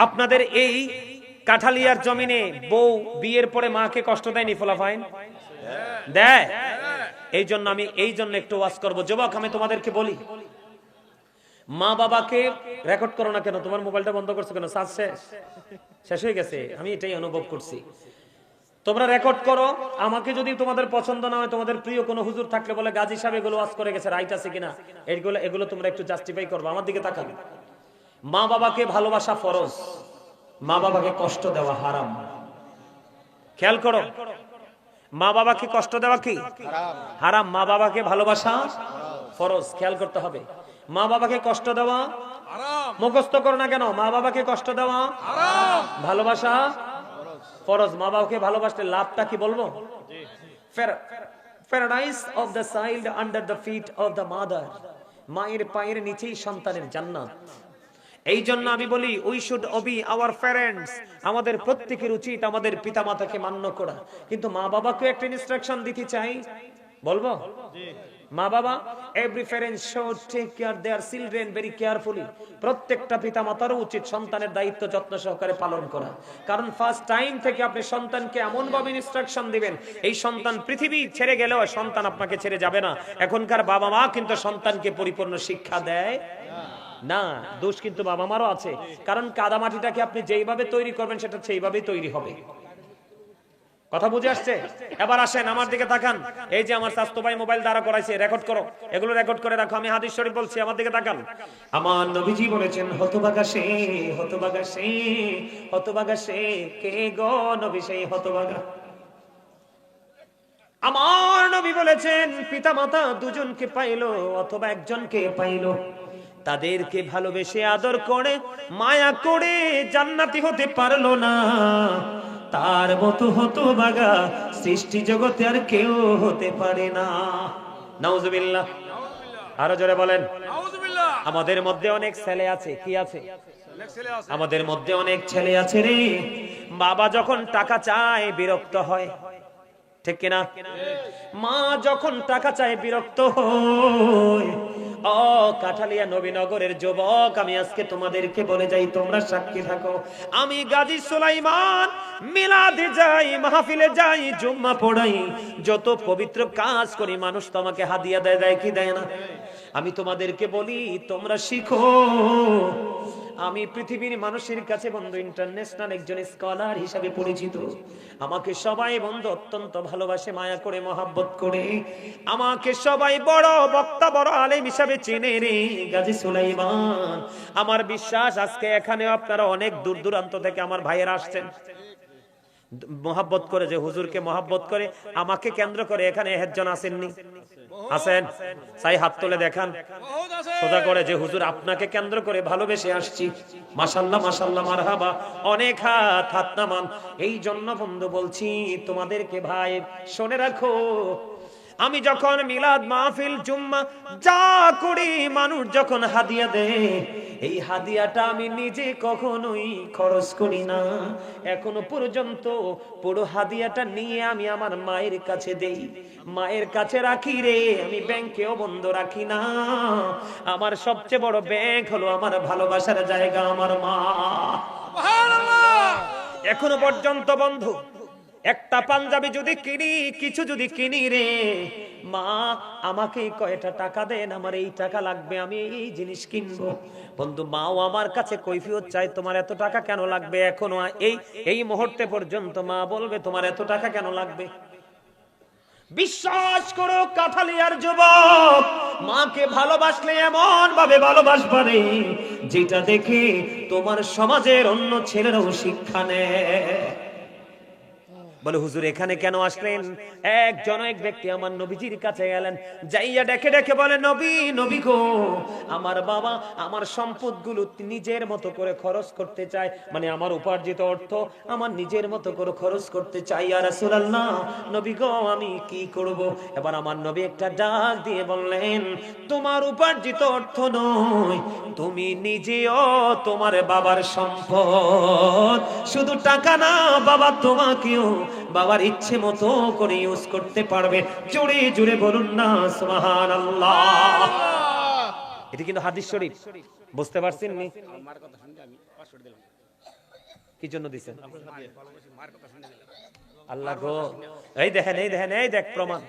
আপনাদের এই কাঠালিয়ার জমিনে বউ বিয়ের পরে মাকে কষ্ট দেয়নি ফলাফাইন দেয়? এই জন্য একটু ওয়াজ করবো। যুবক, আমি তোমাদেরকে বলি, মা বাবাকে রেকর্ড করো না কেন? তোমার মোবাইলটা বন্ধ করছো কেন? চার্জ শেষ হয়ে গেছে। আমি এটাই অনুভব করছি। তোমরা রেকর্ড করো। আমাকে যদি তোমাদের পছন্দ না হয়, তোমাদের প্রিয় কোনো হুজুর থাকলে বলে গাজী সাহেব এগুলো ওয়াজ করে গেছে, রাইট আছে কিনা, এগুলো তোমরা একটু জাস্টিফাই করবে। আমার দিকে তাকাবে। মা বাবাকে ভালোবাসা ফরজ, মা বাবাকে কষ্ট দেওয়া হারাম। খেয়াল করো, মা বাবাকে কষ্ট দেওয়া কি হারাম, মা বাবাকে ভালোবাসা ফরজ। খেয়াল করতে হবে, মা বাবাকে কষ্ট দেওয়া হারাম। মুখস্থ করো না কেন? মা বাবাকে কষ্ট দেওয়া হারাম, ভালোবাসা ফরজ। মা বাবাকে ভালোবাসলে লাভটা কি বলবো? Paradise of the child under the feet of the mother. মায়ের পায়ের নিচেই সন্তানের জান্নাত। এই জন্য আমি বলি, we should obey our parents. আমাদের প্রত্যেকের উচিত আমাদের পিতামাতাকে মান্য করা। কিন্তু মা বাবাকে একটা ইনস্ট্রাকশন দিতে চাই, বলবো মা বাবা, every parent should take care their children very carefully. প্রত্যেকটা পিতামাতারও উচিত সন্তানের দায়িত্ব যত্ন সহকারে পালন করা। কারণ ফার্স্ট টাইম থেকে আপনি সন্তানকে এমন ভাবে ইনস্ট্রাকশন দিবেন, এই সন্তান পৃথিবী ছেড়ে গেলেও সন্তান আপনাকে ছেড়ে যাবে না। এখনকার বাবা মা কিন্তু সন্তানকে পরিপূর্ণ শিক্ষা দেয় না। দোষ কিন্তু বাবা মারও আছে। কারণ কাদামাটিটাকে আপনি যেইভাবে তৈরি করবেন সেটা সেইভাবেই তৈরি হবে। কথা বুঝে আসছে? এবার আসেন আমার দিকে তাকান। এই যে আমার স্বাস্থ্য ভাই মোবাইল দ্বারা করাইছে, রেকর্ড করো, এগুলো রেকর্ড করে রাখো। আমি হাদিস শরীফ বলছি, আমার দিকে তাকান। আমার নবীজি বলেছেন, হতভাগা সে, হতভাগা সে, হতভাগা সে কে গো নবী সেই হতভাগা। আমার নবী বলেছেন, পিতামাতা দুজনকে পাইলো অথবা একজনকে পাইলো, তাদেরকে ভালোবেসে আদর করে মায়া করে জান্নাতি হতে পারলো না, তার মতো হতভাগা সৃষ্টি জগতে আর কেউ হতে পারে না। নাউজুবিল্লাহ। আরো জোরে বলেন নাউজুবিল্লাহ। আমাদের মধ্যে অনেক ছেলে আছে, কি আছে? আমাদের মধ্যে অনেক ছেলে আছে রে, বাবা যখন টাকা চায় বিরক্ত হয়, ঠিক কিনা? মা যখন টাকা চায় বিরক্ত হয়। ও কাঠালিয়া নবীনগরের যুবক, আমি আজকে তোমাদেরকে বলে যাই, তোমরা সাক্ষী থাকো। আমি গাজী সুলাইমান মিলাদে যাই, মাহফিলে যাই, জুম্মা পড়াই, যত পবিত্র কাজ করি, মানুষ তো আমাকে হাদিয়া দেয়, দেয় কি দেয় না? আমি তোমাদেরকে বলি, তোমরা শিখো। আমি পৃথিবীর মানুষের কাছে বন্ধু ইন্টারন্যাশনাল একজন স্কলার হিসাবে পরিচিত। আমাকে সবাই বন্ধু অত্যন্ত ভালোবাসে, মায়া করে, মহাব্বত করে। আমাকে সবাই বড় বক্তা, বড় আলেম হিসাবে চেনে রে গাজী সুলাইমান। আমার বিশ্বাস আজকে এখানেও আপনারা অনেক দূর দূরান্ত থেকে আমার ভাইয়েরা আসছেন মহাব্বত করে, যে হুজুরকে মহাব্বত করে, আমাকে কেন্দ্র করে। এখানে একজন আসেননি? আছেন? চাই হাত তুলে দেখান সোজা করে, যে হুজুর আপনাকে কেন্দ্র করে ভালোবেসে আসছি। মাশাআল্লাহ, মাশাআল্লাহ, মারহাবা। অনেক হাত, হাত নামান। এই জন্য বন্ধু বলছি তোমাদেরকে, ভাই শুনে রাখো, আমি যখন মিলাদ মাহফিল জুম্মা যা করি, মানুষ যখন হাদিয়া দেয়, এই হাদিয়াটা আমি নিজে কখনোই খরচ করি না। এখনো পর্যন্ত পুরো হাদিয়াটা নিয়ে আমি আমার মায়ের কাছে দেই, মায়ের কাছে রাখি রে। আমি ব্যাংকেও বন্ধ রাখি না। আমার সবচেয়ে বড় ব্যাংক হলো আমার ভালোবাসার জায়গা, আমার মা। সুবহানাল্লাহ। এখনো পর্যন্ত বন্ধু একটা পাঞ্জাবি যদি কিনি, কিছু যদি কিনি রে, মা আমাকে কয়টা টাকা দেন, আমার এই টাকা লাগবে, আমি এই জিনিস কিনবো। বন্ধু, মাও আমার কাছে কৈফিয়ত চাই, তোমার এত টাকা কেন লাগবে? এখনো এই মুহূর্তে পর্যন্ত মা বলবে, তোমার এত টাকা কেন লাগবে? বিশ্বাস করো কাঠালিয়ার যুবক, মাকে ভালোবাসলে এমন ভাবে ভালোবাসবা রে, যেটা দেখে তোমার সমাজের অন্য ছেলেরাও শিক্ষা নেয়। বলে, হুজুর এখানে কেন আসলেন? এক ব্যক্তি আমার নবীজির কাছে গেলেন, যাইয়া ডেকে ডেকে বলে, নবী, নবী গো, আমার বাবা আমার সম্পদগুলো নিজের মতো করে খরচ করতে চায়, মানে আমার উপার্জিত অর্থ আমার নিজের মতো করে খরচ করতে চাই। ইয়া রাসূলুল্লাহ, নবী গো, আমি কি করব? এবার আমার নবী একটা ডাক দিয়ে বললেন, তোমার উপার্জিত অর্থ নয়, তুমি নিজেও তোমার বাবার সম্পদ। শুধু টাকা না, বাবা তোমাকেও বাবার ইচ্ছে মতো করে ইউজ করতে পারবে। জোরে জোরে বলুন না সুবহানাল্লাহ। এটা কিন্তু হাদিস শরীফ, বুঝতে পারছেন নি? আমার কথা শুনতে আমি পাসওয়ার্ড দিলাম। কি জন্য দিছেন? আল্লাহ গো, এই দেখেন, এই দেখেন, এই দেখ প্রমাণ।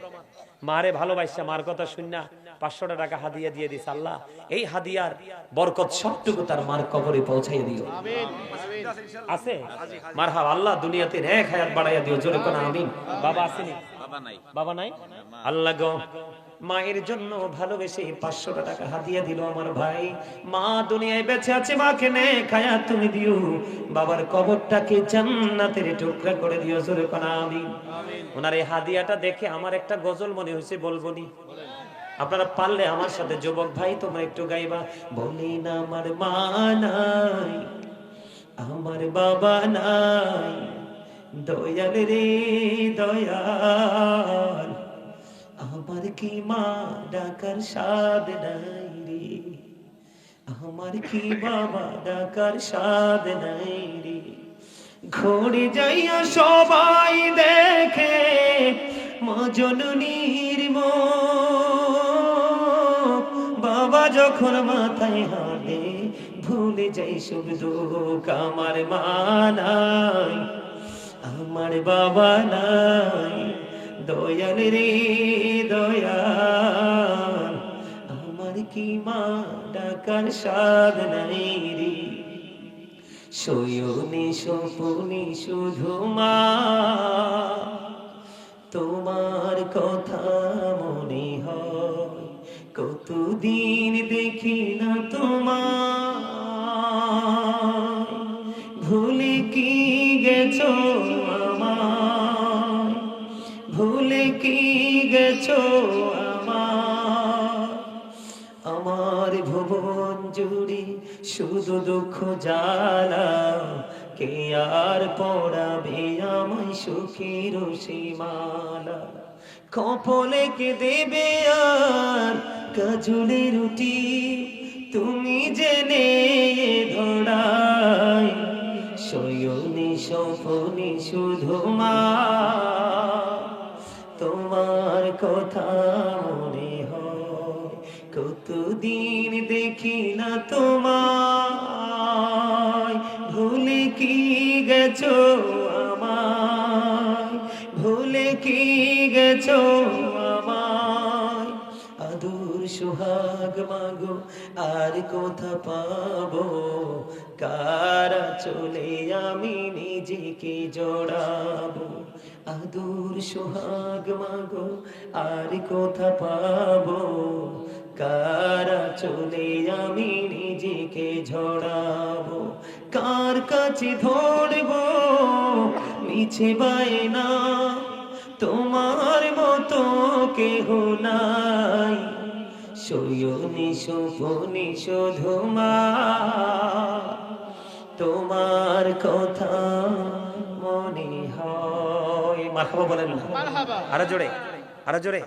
মারে ভালোবাসা, মার কথা শুননা 500 টাকা হাদিয়া দিয়ে দিস। আল্লাহ এই হাদিয়ার বরকত সবটুকু তার মার কবরে পৌঁছাই দিও। আছে মারহাবা। আল্লাহ দুনিয়াতে নেক হায়াত বাড়াইয়া দিও। জোরে কোন আমিন। বাবা আসেনি? বাবা নাই। আল্লাহ গো, মায়ের জন্য ভালোবেসে 500 টাকা হাদিয়া দিল আমার ভাই। মা দুনিয়ায় বেঁচে আছে, মাকে নেক হায়াত তুমি দিও। বাবার কবরটাকে জান্নাতের টুকরা করে দিও। জোরে কোন আমিন। ওনার এই হাদিয়াটা দেখে আমার একটা গজল মনে হয়েছে, বলবনি? আপনারা পারলে আমার সাথে যুবক ভাই তোমরা একটু গাইবা। বলি না আমার মা নাই, আমার বাবা নাই, দয়াল রে দয়াল, আমার কি মা ডাকার সাদ নাই রে, আমার কি বাবা ডাকার সাদ নাই রে। ঘুরে যাইয়া সবাই দেখে মা জননীর মুখ, বাবা যখন মাথায় হাতে ভুলে যাই সব দুঃখ। আমার মা নাই, আমার বাবা নাই, দয়াল রে দয়াল, আমার কি মা ডাকার সাদ নাই রে। শয়নে স্বপনে শুধু মা তোমার কথা মনে হয়, কতদিন দেখি না তোমার, ভুলে কি গেছো আমায়, ভুলে কি গেছো আমায়। আমার ভুবন জুড়ে শুধু দুঃখ জ্বালা, কে আর পড়াবে আমায় সুখের সীমালা। কপালে কে দেবে আর কাজলে রুটি, তুমি জেনে ধরাই। শয়নে স্বপনে শুধু মা তোমার কথা মনে হয়, কতদিন দেখি না তোমায়, ভুলে কি গেছো আমায়, ভুলে কি গেছো আমায়। আদর সোহাগ মাগো আর কোথা পাবো, কারা চলে আমি নিজেকে জড়াবো। আদর সোহাগ মাগো আর কোথা পাবো, কারা চলে আমি নিজেকে ঝড়াবো। কার কাছে ধরবো মিছে বায়না, তোমার মতো কেহ নাই। শয়নে স্বপনে শুধু মা তোমার কথা মনে হয়। মারহাবা বলেন না? আরো জোরে, আরো জোরে।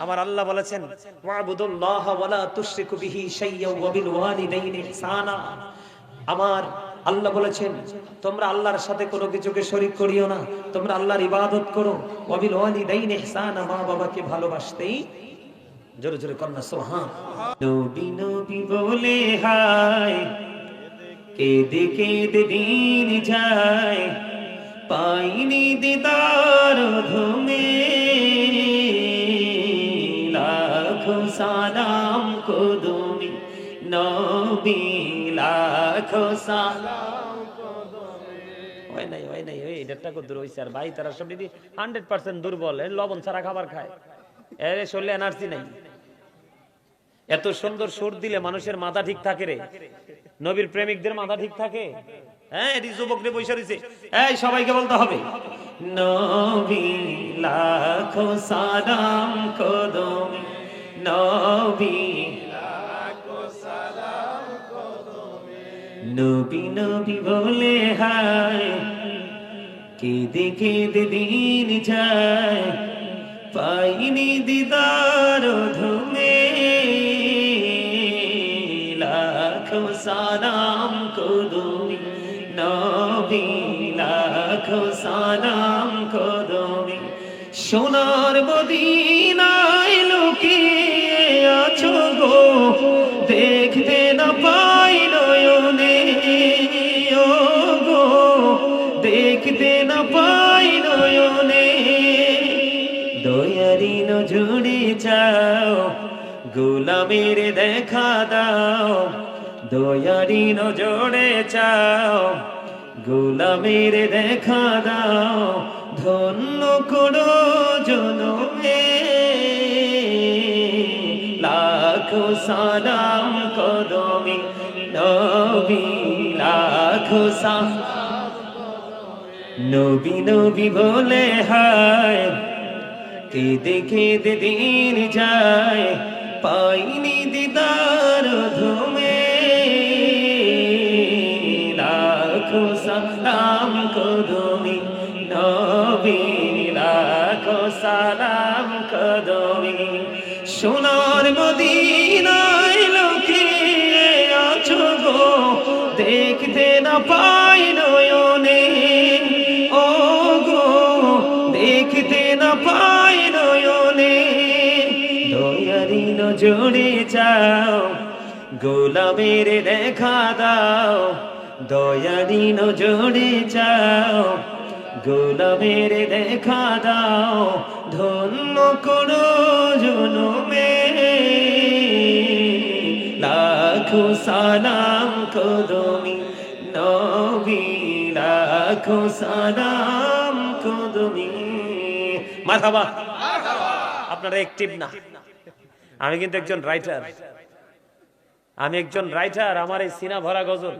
আমার আল্লাহ বলেছেন ওয়াবুদুল্লাহ ওয়ালা তুশরিকু বিহি শাইয়্যান ওয়া বিল ওয়ালিদাইনি ইহসানা। আমার আল্লাহ বলেছেন তোমরা আল্লাহর সাথে কোনো কিছুকে শরীক করিও না, তোমরা আল্লাহর ইবাদত করো। ওয়া বিল ওয়ালিদাইনি ইহসানা, মা বাবাকে ভালোবাসতেই। জোরে জোরে কন্যা সুবহান। নবী নবী বলে হায়, কেঁদে কেঁদে দিন যায়, পাইনি দিদার ধুমে, লাখো সালাম কদমে নবী, লাখো সালাম কদমে। হয় নাই, হয় নাই, ওই এটা কত দূর হইছে। আর ভাই তারা সব দিদি 100% দুর্বল, লবণ ছাড়া খাবার খায়, এর শরীরে এনার্জি নাই। এত সুন্দর সুর দিলে মানুষের মাথা ঠিক থাকে রে, নবীর প্রেমিকদের মাথা ঠিক থাকে? হ্যাঁ, এটি যুবকদের বসে রয়েছে, এই সবাইকে বলতে হবে নবী লাখো সালাম কদমে, নবী লাখো সালাম কদমে। নবী নবী বলে হায়, কেঁদে কেঁদে দিন যায়, পাইনি দিদার ধুমে, লাখো সালাম কদমে নবী, লাখো সালাম কদমে। সোনার মদিনায় লুকিয়ে আছো গো, দেখতে না পাই নয়নে ও গো, গোলামের দেখা দাও, দয়ারি নজরে চাও, গোলামের দেখা দাও, ধন্য করো জনমে, লাখো সালাম কদমে নবী, লাখো সালাম নবী নবী বলে হায়, কেঁদে কেঁদে দিন যায়, পাইনি দিদার ধুমে, লাখো সালাম কদমে নবী, লাখো সালাম কদমে। সোনার মদিনায় লুকিয়ে আছো গো, দেখতে না পাই নয়নে, ও গো দেখতে না পাই নয়নে, দয়ারি নজরে চাও, গোলামের দেখা দাও, দয়ারি নজরে চাও, গোলামের দেখা দাও, ধন্য করো জনমে, লাখো সালাম কদমি নবী, লাখো সালাম কদমি। মারহাবা। আপনারা অ্যাক্টিভ না, আমি কিন্তু একজন রাইটার, আমি একজন রাইটার। আমার এই সিনা ভরা গজল,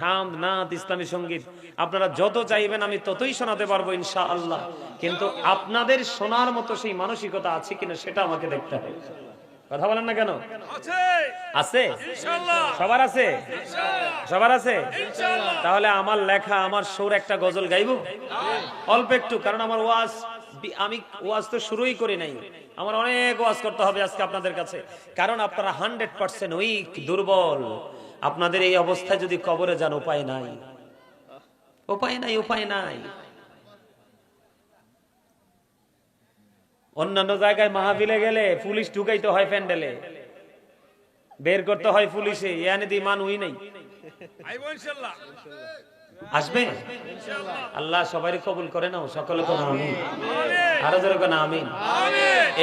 হামদ, নাত, ইসলামী সঙ্গীত আপনারা যত চাইবেন আমি ততই শোনাতে পারবো ইনশাআল্লাহ, কিন্তু আপনাদের শোনার মতো সেই মানসিকতা আছে কিনা সেটা আমাকে দেখতে হবে। কথা বলেন না কেন? আছে, সবার আছে, সবার আছে। তাহলে আমার লেখা, আমার সুর একটা গজল গাইবো অল্প একটু, কারণ আমার ওয়াজ, আমি ওয়াজ তো শুরুই করি নাই, আমার অনেক ওয়াজ করতে হবে আজকে আপনাদের কাছে, কারণ আপনারা 100% উইক, দুর্বল। আপনাদের এই অবস্থায় যদি কবরে যান, উপায় নাই, উপায় নাই, উপায় নাই। অন্যান্য জায়গায় মাহফিলে গেলে পুলিশ ঢুকাইতে হয়, প্যান্ডেলে বের করতে হয় পুলিশে, ইয়ানি দি মানুই নাই। আসবে আল্লাহ সবাই কবুল করে নাও, সকলে কোন আমিন, আরো জোরে কোন আমিন।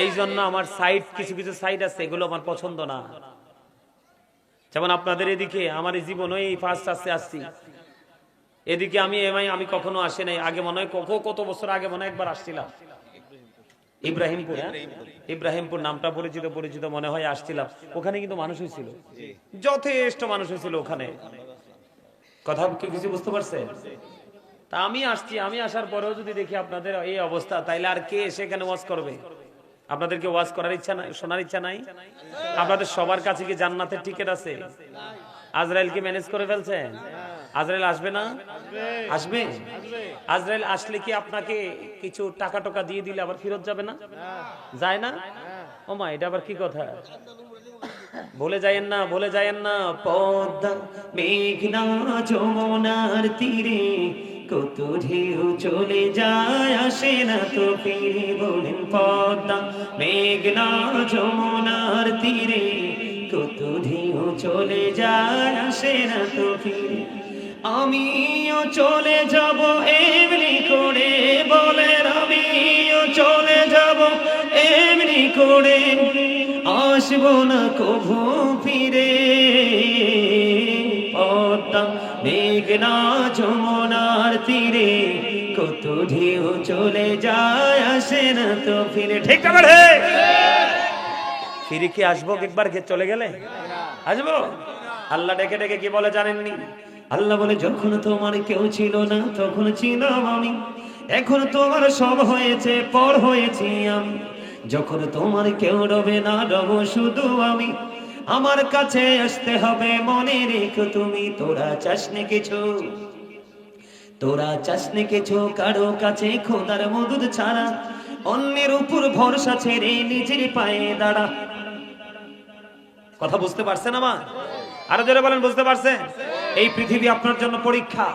এই জন্য আমার সাইড, কিছু কিছু সাইড আছে এগুলো আমার পছন্দ না। যেমন আপনাদের এদিকে আমার এই জীবন ওই ফার্স্ট আসছি, এদিকে আমি কখনো আসি নাই। আগে মনে হয় কত বছর আগে মনে হয় একবার আসছিলাম ইব্রাহিমপুর, ইব্রাহিমপুর নামটা পরিচিত মনে হয় আসছিলাম। ওখানে কিন্তু মানুষ হয়েছিল, যথেষ্ট মানুষ হয়েছিল ওখানে। কথা কি কিছু বুঝতে পারছে? তা আমি আসছি, আমি আসার পরেও যদি দেখি আপনাদের এই অবস্থা, তাইলে আর কে সেখানে ওয়াজ করবে? আপনাদেরকে ওয়াজ করার ইচ্ছা নাই, শোনার ইচ্ছা নাই? আপনাদের সবার কাছে কি জান্নাতের টিকিট আছে? আজরাইল কি ম্যানেজ করে ফেলছেন? আজরাইল আসবে না? আসবে। আজরাইল আসলে কি আপনাকে কিছু টাকা টাকা দিয়ে দিলে আবার ফেরত যাবে না? যায় না? ও মা, এটা আবার কি কথা? ভুলে যায়েন না, ভুলে যায়েন না। পদ্মা মেঘনা যমুনার তীরে কত ঢেউ চলে যায়, আসে না তো ফিরে। বলেন পদ্মা মেঘনা যমুনার তীরে কত ঢেউ চলে যায়, আসে না তো ফিরে। আমিও চলে যাব এমনি করে, বলেন আমিও চলে যাব এমনি করে, আসবো না কভু ফিরে। পদ্মা মেঘনা যমুনার তীরে কত ঢেউ চলে যায়, আসে না তো ফিরে। ঠিক না বলে? ফিরে কি আসবো একবার চলে গেলে? আসবো? আল্লাহ ডেকে ডেকে কি বলে জানেননি? আল্লাহ বলে, যখন তোমার কেউ ছিল না তখন ছিলাম আমি, এখন তোমার সব হয়েছে, পর হয়েছি আমি। যখন তোমার কেউ রবে না, রব শুধু আমি। আমার কাছে আসতে হবে, মনে রেখো তুমি। তোরা চাসনি কিছু, তোরা চাসনি কিছু কারো কাছে খোদার মদদ ছাড়া, অন্যের উপর ভরসা ছেড়ে নিজের পায়ে দাঁড়া। কথা বুঝতে পারছেন আমার? আরো জোরে বলেন, বুঝতে পারছেন? এই পৃথিবী আপনার জন্য পরীক্ষা।